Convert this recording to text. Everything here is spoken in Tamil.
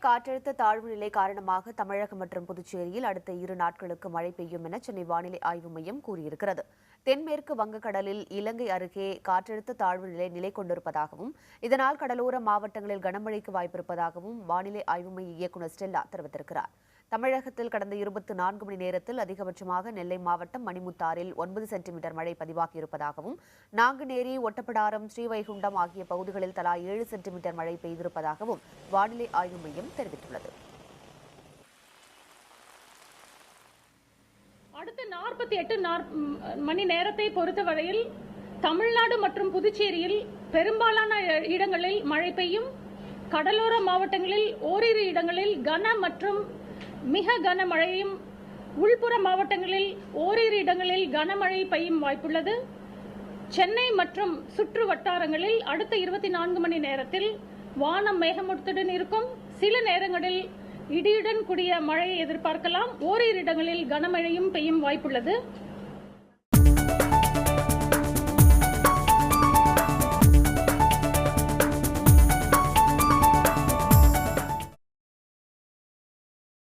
காற்றழுத்த தாழ்வு நிலை காரணமாக தமிழகம் மற்றும் புதுச்சேரியில் அடுத்த 2 நாட்களுக்கு மழை பெய்யும் என சென்னை வானிலை ஆய்வு மையம் கூறியிருக்கிறது. தென்மேற்கு வங்கக்கடலில் இலங்கை அருகே காற்றழுத்த தாழ்வு நிலை நிலை கொண்டிருப்பதாகவும் இதனால் கடலோர மாவட்டங்களில் கனமழைக்கு வாய்ப்பிருப்பதாகவும் வானிலை ஆய்வு மைய இயக்குநர் ஸ்டெல்லா தெரிவித்திருக்கிறார். தமிழகத்தில் கடந்த 24 மணி நேரத்தில் அதிகபட்சமாக நெல்லை மாவட்டம் மணிமுத்தாறில் 9 சென்டிமீட்டர் மழை பதிவாகியிருப்பதாகவும் நாங்குநேரி, ஒட்டப்பிடாரம், ஸ்ரீவைகுண்டம் ஆகிய பகுதிகளில் தலா 7 சென்டிமீட்டர் மழை பெய்திருப்பதாகவும் வானிலை ஆய்வு மையம் தெரிவித்துள்ளது. அடுத்த 48 மணி நேரத்தை பொறுத்தவரையில் தமிழ்நாடு மற்றும் புதுச்சேரியில் பெரும்பாலான இடங்களில் மழை பெய்யும். கடலோர மாவட்டங்களில் ஓரிரு இடங்களில் கன மற்றும் மிக கனமழையும், உள்புற மாவட்டங்களில் ஓரிரு இடங்களில் கனமழை பெய்யும் வாய்ப்புள்ளது. சென்னை மற்றும் சுற்று வட்டாரங்களில் அடுத்த 24 மணி நேரத்தில் வானம் மேகமூட்டத்துடன் இருக்கும். சில நேரங்களில் இடியுடன் கூடிய மழையை எதிர்பார்க்கலாம். ஓரிரு இடங்களில் கனமழையும் பெய்யும் வாய்ப்புள்ளது.